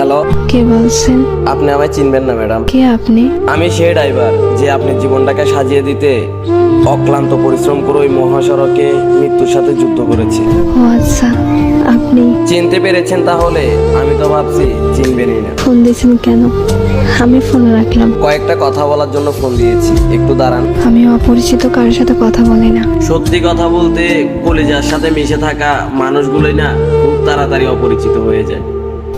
Hello, কে বলছেন? আপনি আমায় চিনবেন না ম্যাডাম। কে আপনি? আমি সেই ড্রাইভার যে আপনার জীবনটাকে সাজিয়ে দিতে অক্লান্ত পরিশ্রম করে ওই মহাসড়কে মৃত্যুর সাথে যুদ্ধ করেছে। ও আচ্ছা, আপনি চিনতে পেরেছেন তাহলে? আমি তো ভাবছি চিনবেনই না। ফোন দিয়েছেন কেন? আমি ফোন রাখলাম। কয়েকটা কথা বলার জন্য ফোন দিয়েছি, একটু দাঁড়ান। আমি অপরিচিত কারোর সাথে কথা বলি না। সত্যি কথা বলতে কলিজার সাথে মিশে থাকা মানুষগুলোই না খুব তাড়াতাড়ি অপরিচিত হয়ে যায়।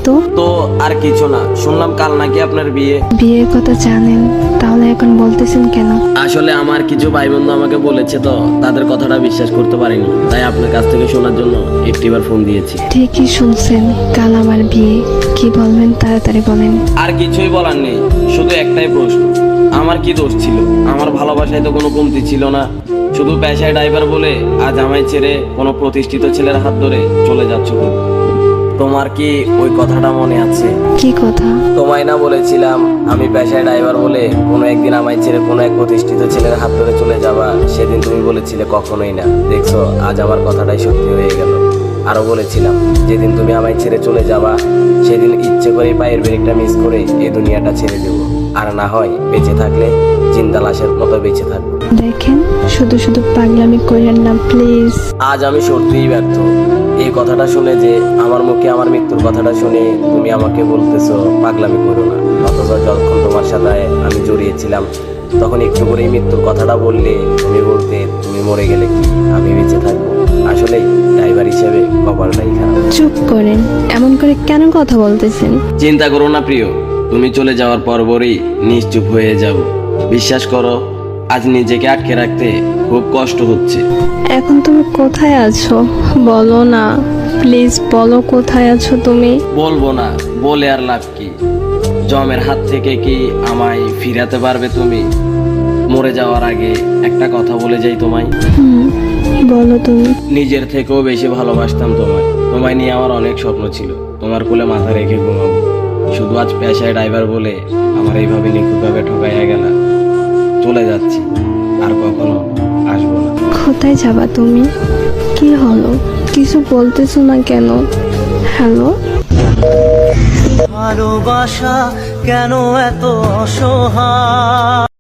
তো তো আর কিছু না, শুনলাম কাল নাকি আপনার বিয়ে। বিয়ের কথা জানেন, তাহলে এখন বলতেছেন কেন? আসলে আমার কিছু ভাই বন্ধু আমাকে বলেছে, তো তাদের কথাটা বিশ্বাস করতে পারিনি, তাই আপনার কাছ থেকে শোনার জন্য একটিবার ফোন দিয়েছি। ঠিকই শুনছেন, কাল আমার বিয়ে। কি বলবেন তাড়াতাড়ি বলেন। আর কিছুই বলার নেই, শুধু একটাই প্রশ্ন, আমার কি দোষ ছিল? আমার ভালোবাসায় তো কোনো কমতি ছিল না, শুধু পেশায় ড্রাইভার বলে আজ আমায় ছেড়ে কোনো প্রতিষ্ঠিত ছেলের হাত ধরে চলে যাচ্ছ তুমি। তোমার কি ওই কথাটা মনে আছে? কি কথা? তোমায় না বলেছিলাম আমি পেশায় ড্রাইভার বলে কোনো একদিন আমায় ছেড়ে কোনো এক প্রতিষ্ঠিত ছেলের হাত ধরে চলে যাবা? সেদিন তুমি বলেছিলে কখনোই না। দেখছো, আজ আমার কথাটাই সত্যি হয়ে গেল। আরো বলেছিলাম যেদিন তুমি আমায় ছেড়ে চলে যাবা সেদিন ইচ্ছে করে পায়ের ব্রেকটা মিস করে এই দুনিয়াটা ছেড়ে দেবো, আর না হয় বেঁচে থাকলে জিন্দা লাশের মতো বেঁচে থাকবো। দেখেন, শুধু শুধু পাগলামি করেন না প্লিজ। আজ আমি সত্যিই ব্যর্থ। এই কথাটা শুনে যে আমার মুখে আমার মৃত্যুর কথাটা শুনে তুমি আমাকে বলতেছো পাগলামি করো না, অথচ যখন তোমার সাথে আমি জড়িয়েছিলাম তখন একটু করেই মৃত্যুর কথাটা বললে তুমি বলতে তুমি মরে গেলে কি আমি বেঁচে থাকবো? আসলে ড্রাইভার হিসেবে কপালটাই খারাপ। চুপ করেন, এমন করে কেন কথা বলতেছেন? চিন্তা করো না প্রিয়, তুমি চলে যাওয়ার পরপরই নিশ্চুপ হয়ে যাব। বিশ্বাস করো, আজ নিজেকে আটকে রাখতে খুব কষ্ট হচ্ছে। এখন তুমি কোথায় আছো বলো না, প্লিজ বলো কোথায় আছো তুমি। বলবো না, বলে আর লাভ কি? জমের হাত থেকে কি আমায় ফিরাতে পারবে তুমি? মরে যাওয়ার আগে একটা কথা বলে যাই তোমায়, বলো তুমি। নিজের থেকেও বেশি ভালোবাসতাম তোমায়। তোমায় নিয়ে আমার অনেক স্বপ্ন ছিল, তোমার কোলে মাথা রেখে ঘুমাবো। শুধু আজ পেশায় ড্রাইভার বলে আমার এইভাবে নিখুঁতভাবে ঠকাইয়া গেলা। চলে যাচ্ছি, আর কখনো আসবো না। কোথায় যাবা তুমি? কি হলো, কিছু বলতেছো না কেন? হ্যালো, ভালোবাসা কেন এত অসহায়?